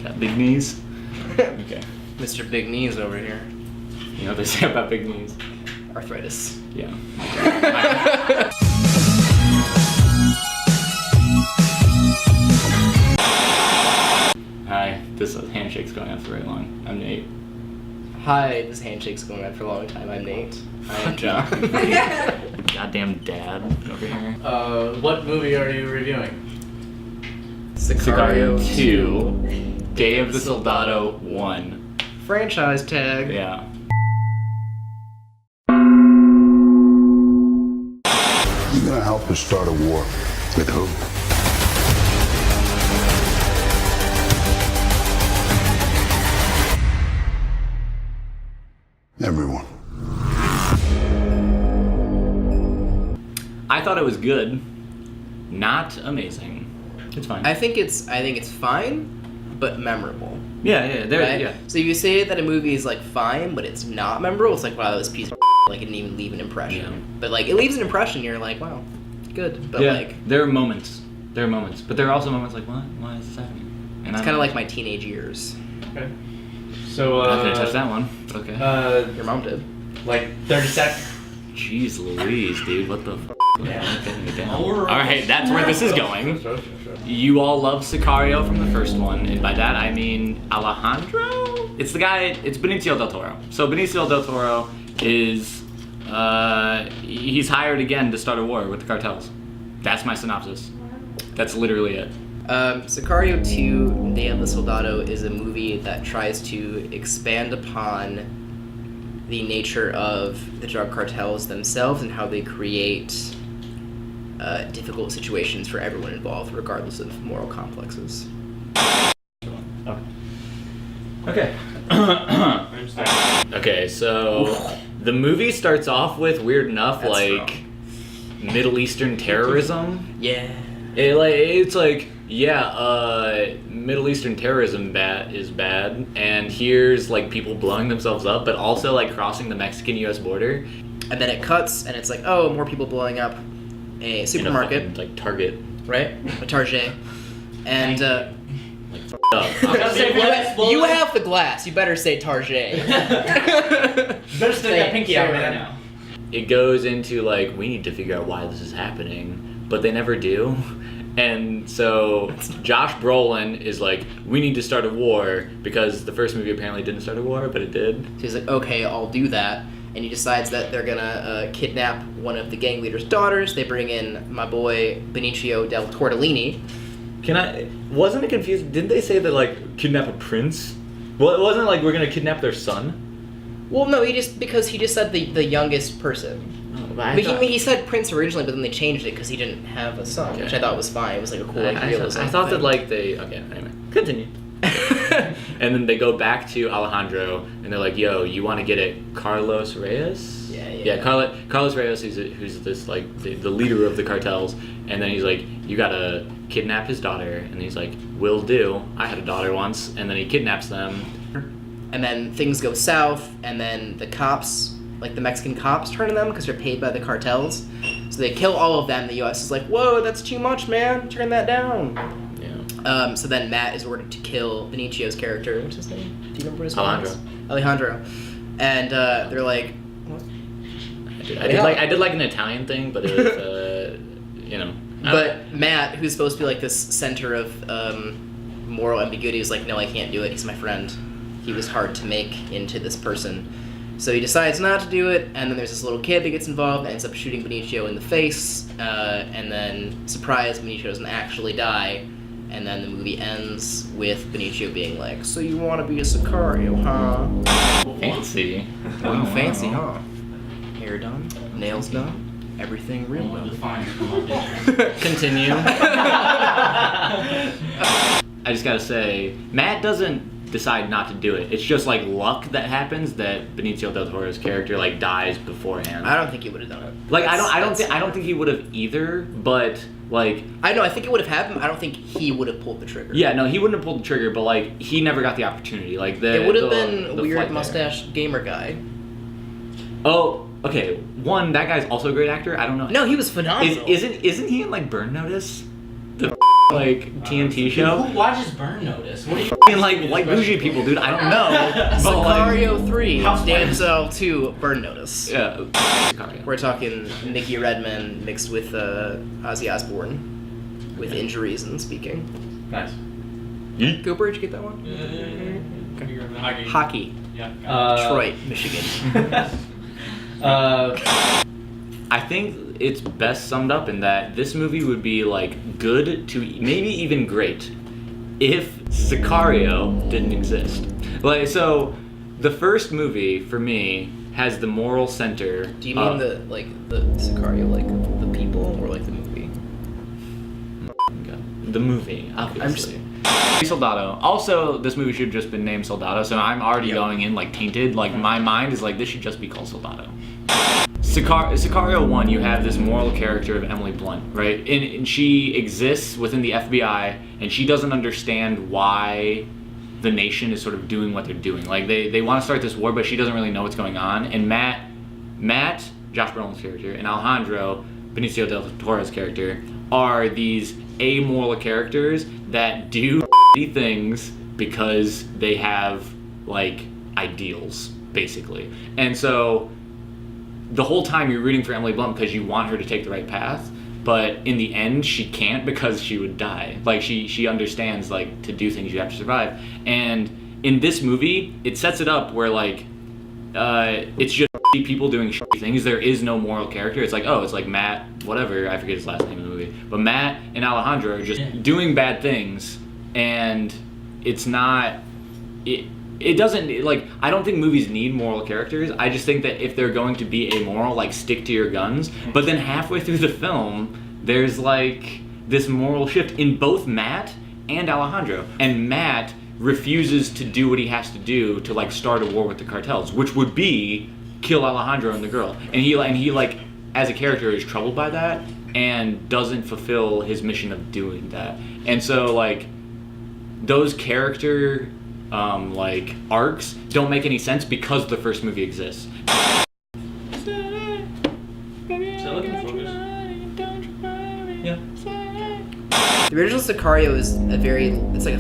Got big knees. Okay. Mr. Big Knees over here. You know what they say about big knees? Arthritis. Yeah. Hi, this handshake's going on for very long. I'm Nate. Hi, this handshake's going on for a long time. I'm Nate. I'm John. Goddamn dad over here. What movie are you reviewing? Sicario 2, Day of the Soldado 1. Franchise tag. Yeah. You're gonna help us start a war. With who? Everyone. I thought it was good. Not amazing. It's fine. I think it's fine, but memorable. Yeah, Right? yeah. So if you say that a movie is like fine, but it's not memorable, it's like, wow, this piece of like it didn't even leave an impression. Yeah. But like it leaves an impression, you're like, wow, good. But Yeah, like there are moments. But there are also moments like, what? Why is this happening? And it's kind of like my teenage years. Okay. So, I'm not gonna touch that one. But okay. Your mom did. like 30 seconds. Jeez Louise, dude, what the f***? Yeah. Getting me down. Alright, that's where this is going. Sure. You all love Sicario from the first one, and by that I mean Alejandro? It's the guy, it's Benicio del Toro. So Benicio del Toro is, he's hired again to start a war with the cartels. That's my synopsis. That's literally it. Sicario 2, Day of the Soldado is a movie that tries to expand upon the nature of the drug cartels themselves and how they create difficult situations for everyone involved, regardless of moral complexes. Okay. Okay, so the movie starts off with, weird enough, That's like Middle Eastern terrorism. Yeah. It's like, yeah, Middle Eastern terrorism is bad, and here's like people blowing themselves up, but also like crossing the Mexican-U.S. border. And then it cuts, and it's like, oh, more people blowing up a supermarket, In a fucking, like Target. right? A Target. And Like up. you have the glass. You better say Target. Better stick that pinky out right now. It goes into like, we need to figure out why this is happening, but they never do. And so Josh Brolin is like, we need to start a war, because the first movie apparently didn't start a war, but it did. So he's like, okay, I'll do that. And he decides that they're gonna kidnap one of the gang leader's daughters. They bring in my boy Benicio del Tortellini. Wasn't it confused? Didn't they say that like kidnap a prince? Well, it wasn't like we're gonna kidnap their son. Well, no, because he just said the youngest person. But he said prince originally, but then they changed it because he didn't have a son, which I thought was fine. It was like a cool realism. I thought that thing. like they, okay, anyway, continue. And then they go back to Alejandro, and they're like, yo, you want to get at Carlos Reyes? Yeah, Carlos Reyes, who's this like the leader of the cartels, and then he's like, you gotta kidnap his daughter, and he's like, will do. I had a daughter once, and then he kidnaps them. And then things go south, and then the cops, like the Mexican cops, turn on them because they're paid by the cartels. So they kill all of them. The U.S. is like, whoa, that's too much, man. Turn that down. Yeah. So then Matt is ordered to kill Benicio's character. What's his name? Do you remember his name? Alejandro. And they're like, what? I did like an Italian thing, but it was, you know. But Matt, who's supposed to be like this center of moral ambiguity, is like, no, I can't do it. He's my friend. He was hard to make into this person. So he decides not to do it, and then there's this little kid that gets involved, ends up shooting Benicio in the face, and then, surprise, Benicio doesn't actually die, and then the movie ends with Benicio being like, so you want to be a Sicario, huh? Fancy. Oh, fancy, huh? Hair done, nails done, everything real well. Continue. I just gotta say, Matt doesn't decide not to do it. It's just like luck that happens that Benicio del Toro's character like dies beforehand. I don't think he would have done it. Like I don't think he would have either, but like I think it would have happened. I don't think he would have pulled the trigger. Yeah, no, he wouldn't have pulled the trigger, but like he never got the opportunity. Like it would have been a weird mustache gamer guy. Oh, okay. That guy's also a great actor. I don't know. No, he was phenomenal. Isn't he in like Burn Notice? The like TNT show. Who watches Burn Notice? What are you I mean, like bougie people, dude. I don't know. But, like, Sicario 3, House Denzel 2, Burn Notice. yeah. Sicario. We're talking Nicky Redman mixed with Ozzy Osbourne, with injuries and speaking. Nice. Cooper, did you get that one? Hockey. Hockey. Yeah. Detroit, Michigan. I think it's best summed up in that this movie would be like good to maybe even great if Sicario didn't exist. Like, so the first movie for me has the moral center. Do you mean the Sicario, like the people, or like the movie? The movie, obviously. Soldado. Also, this movie should have just been named Soldado, so I'm already going in like tainted. Like my mind is like this should just be called Soldado. Sicario 1, you have this moral character of Emily Blunt, right? And she exists within the FBI, and she doesn't understand why the nation is sort of doing what they're doing. Like they want to start this war, but she doesn't really know what's going on. And Matt, Josh Brolin's character, and Alejandro, Benicio del Toro's character, are these amoral characters that do things because they have like ideals, basically. And so the whole time you're rooting for Emily Blunt because you want her to take the right path, but in the end she can't because she would die. Like she understands like to do things you have to survive. And in this movie it sets it up where like it's just people doing things. There is no moral character. It's like, oh, it's like Matt, whatever, I forget his last name in the movie, but Matt and Alejandro are just doing bad things, and it's not it doesn't, like, I don't think movies need moral characters. I just think that if they're going to be amoral, like, stick to your guns. But then halfway through the film, there's, like, this moral shift in both Matt and Alejandro. And Matt refuses to do what he has to do to, like, start a war with the cartels, which would be kill Alejandro and the girl. And he like, as a character, is troubled by that and doesn't fulfill his mission of doing that. And so, like, those character like arcs don't make any sense because the first movie exists. Yeah. The original Sicario is it's like a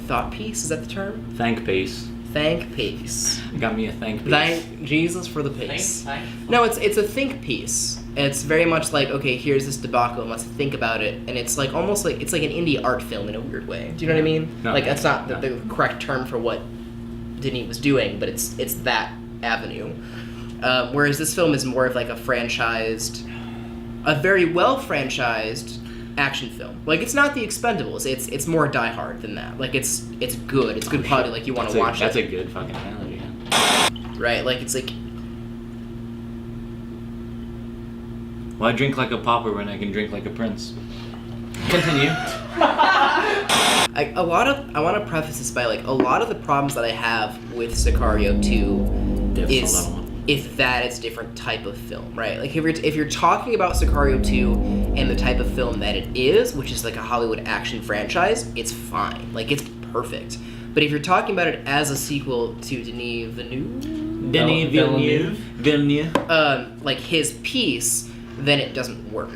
thought piece. Is that the term? Thank pace. Thank piece. Got me a thank piece. Thank Jesus for the piece. Thank. No, it's a think piece. It's very much like, okay, here's this debacle, and let's think about it, and it's like almost like it's like an indie art film in a weird way. Do you know what I mean? No. Like that's not the correct term for what Denis was doing, but it's that avenue. Whereas this film is more of like a very well franchised action film. Like it's not The Expendables. It's more Die Hard than that. Like it's good. It's good quality. Like you want to watch That's it. a good fucking analogy. Right? Like it's like. Why drink like a pauper when I can drink like a prince? Continue. I want to preface this by like a lot of the problems that I have with Sicario 2 is if that is a different type of film, right? Like if you're talking about Sicario 2 and the type of film that it is, which is like a Hollywood action franchise, it's fine. Like it's perfect. But if you're talking about it as a sequel to Denis Villeneuve, like his piece, then it doesn't work.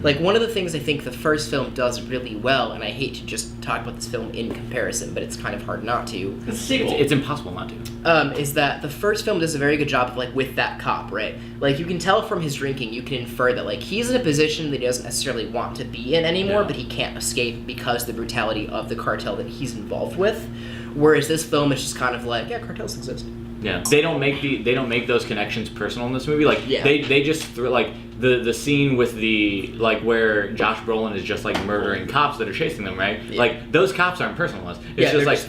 Like one of the things I think the first film does really well, and I hate to just talk about this film in comparison, but it's kind of hard not to. It's impossible not to. Is that the first film does a very good job of like with that cop, right? Like you can tell from his drinking, you can infer that like he's in a position that he doesn't necessarily want to be in anymore, but he can't escape because of the brutality of the cartel that he's involved with. Whereas this film is just kind of like, yeah, cartels exist. Yeah, they don't make those connections personal in this movie. Like they just throw like the scene with the like where Josh Brolin is just like murdering cops that are chasing them, right? Yeah. Like those cops aren't personal to us. It's just like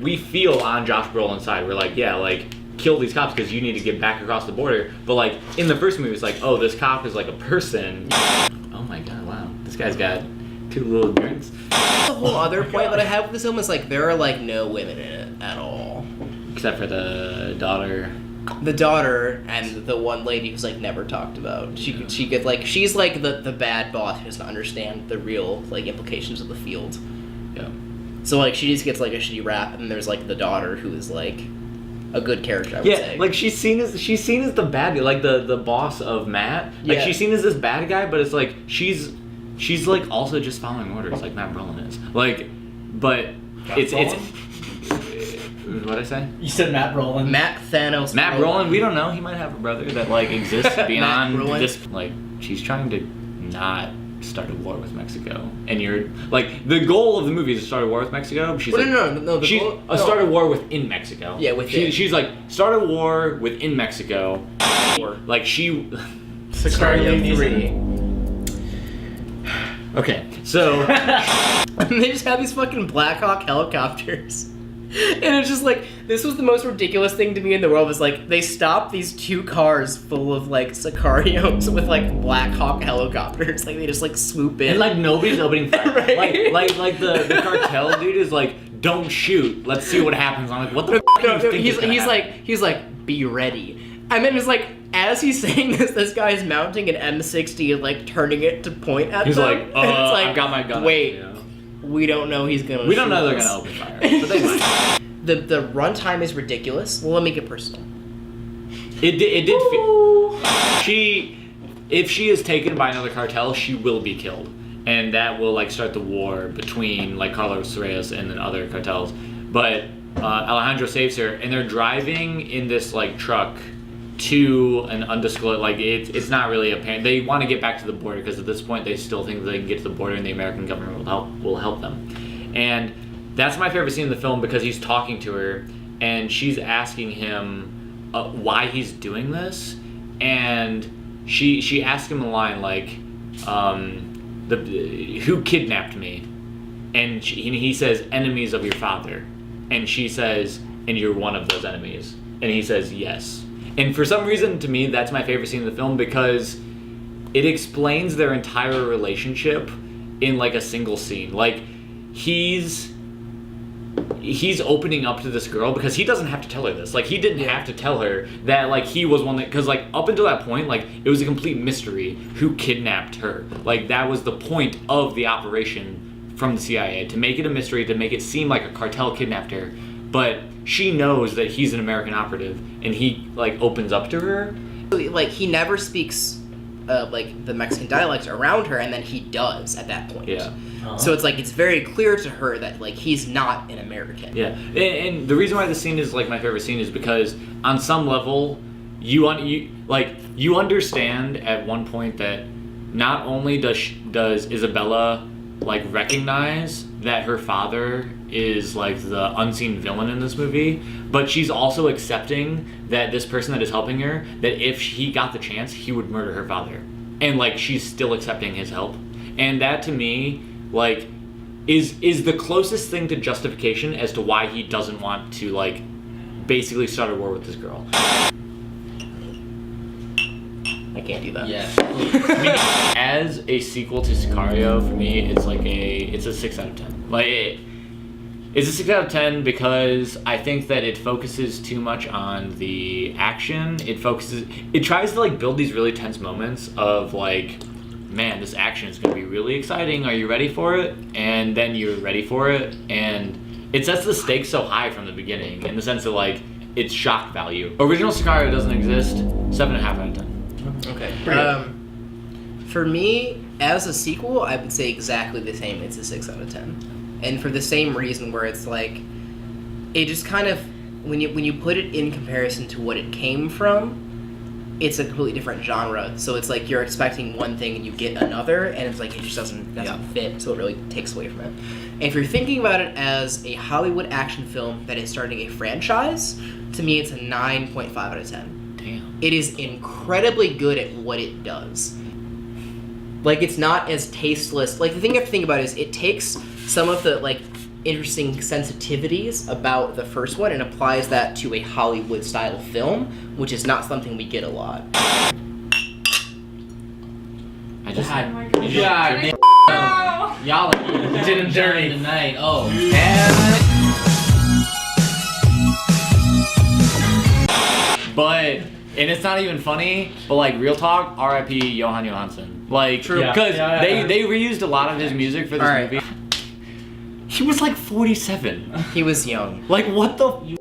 we feel on Josh Brolin's side. We're like, yeah, like kill these cops because you need to get back across the border. But like in the first movie, it's like, oh, this cop is like a person. Oh my god, wow, this guy's got 2 little drinks. The whole other point that I have with this film is like there are like no women in it at all. Except for the daughter. The daughter and the one lady who's like never talked about. She gets like she's like the bad boss who doesn't understand the real like implications of the field. Yeah. So like she just gets like a shitty rap, and there's like the daughter who is like a good character. I would say. Like she's seen as the bad guy, like the boss of Matt. Like she's seen as this bad guy, but it's like she's she's like also just following orders like Matt Brolin is. Like, but it's what'd I say? You said Matt Brolin. Matt Thanos. Matt Brolin, we don't know. He might have a brother that like exists beyond Brolin. this. Like, she's trying to not start a war with Mexico, and you're like, the goal of the movie is to start a war with Mexico. But she's Well, like, no. she's start a war within Mexico. Yeah, within. She's like, start a war within Mexico. Like she. Sicario 3. Okay, so And they just have these fucking Black Hawk helicopters. And it's just like, this was the most ridiculous thing to me in the world, was like, they stopped these 2 cars full of like Sicarios with like Black Hawk helicopters. Like they just like swoop in. and like nobody's opening fire. Right. Like the cartel dude is like, don't shoot. Let's see what happens. I'm like, what the fuck do you think is gonna happen? he's like, be ready. And then it's like, as he's saying this guy's mounting an M60 and like turning it to point at He's them. like, And it's like, I've got my gun. Wait, You know? we don't know he's gonna. We don't know shoot they're us. gonna open fire, but they might. The runtime is ridiculous. Well, let me get personal. It did if she is taken by another cartel, she will be killed, and that will like start the war between like Carlos Reyes and then other cartels. But Alejandro saves her, and they're driving in this like truck to an undisclosed, like it's not really apparent. They want to get back to the border because at this point they still think they can get to the border and the American government will help them. And that's my favorite scene in the film because he's talking to her and she's asking him why he's doing this, and she asks him a line like, who kidnapped me? And he says, enemies of your father. And she says, and you're one of those enemies. And he says, yes. And for some reason, to me, that's my favorite scene in the film because it explains their entire relationship in like a single scene. Like, he's opening up to this girl because he doesn't have to tell her this. Like, he didn't have to tell her that, like, he was one that, because, like, up until that point, like, it was a complete mystery who kidnapped her. Like, that was the point of the operation from the CIA, to make it a mystery, to make it seem like a cartel kidnapped her. But she knows that he's an American operative, and he, like, opens up to her. Like, he never speaks like the Mexican dialect around her, and then he does at that point. Yeah. So it's like, it's very clear to her that like he's not an American. Yeah, and the reason why this scene is like my favorite scene is because on some level, you understand at one point that not only does Isabella like recognize that her father is like the unseen villain in this movie, but she's also accepting that this person that is helping her, that if he got the chance, he would murder her father, and like she's still accepting his help, and that to me, like, is the closest thing to justification as to why he doesn't want to like basically start a war with this girl. I can't do that. Yeah. I mean, as a sequel to Sicario, for me, it's a 6 out of 10. Like, it's a 6 out of 10 because I think that it focuses too much on the action. It tries to like build these really tense moments of like, man, this action is going to be really exciting. Are you ready for it? And then you're ready for it, and it sets the stakes so high from the beginning in the sense that like it's shock value. Original Sicario doesn't exist. 7.5 out of 10. Okay. For me, as a sequel, I would say exactly the same. It's a 6 out of 10, and for the same reason, where it's like, it just kind of, when you put it in comparison to what it came from, it's a completely different genre. So it's like you're expecting one thing and you get another, and it's like it just doesn't fit. So it really takes away from it. And if you're thinking about it as a Hollywood action film that is starting a franchise, to me, it's a 9.5 out of 10. Damn. It is incredibly good at what it does. Like, it's not as tasteless. Like, the thing you have to think about is it takes some of the, like, interesting sensitivities about the first one and applies that to a Hollywood-style film, which is not something we get a lot. I just God. Y'all did him dirty tonight. Oh. But, and it's not even funny, but like, real talk, R.I.P. Johan Johansson. Like, True. because Yeah. they reused a lot of his music for this movie. He was like 47. He was young. Like, what the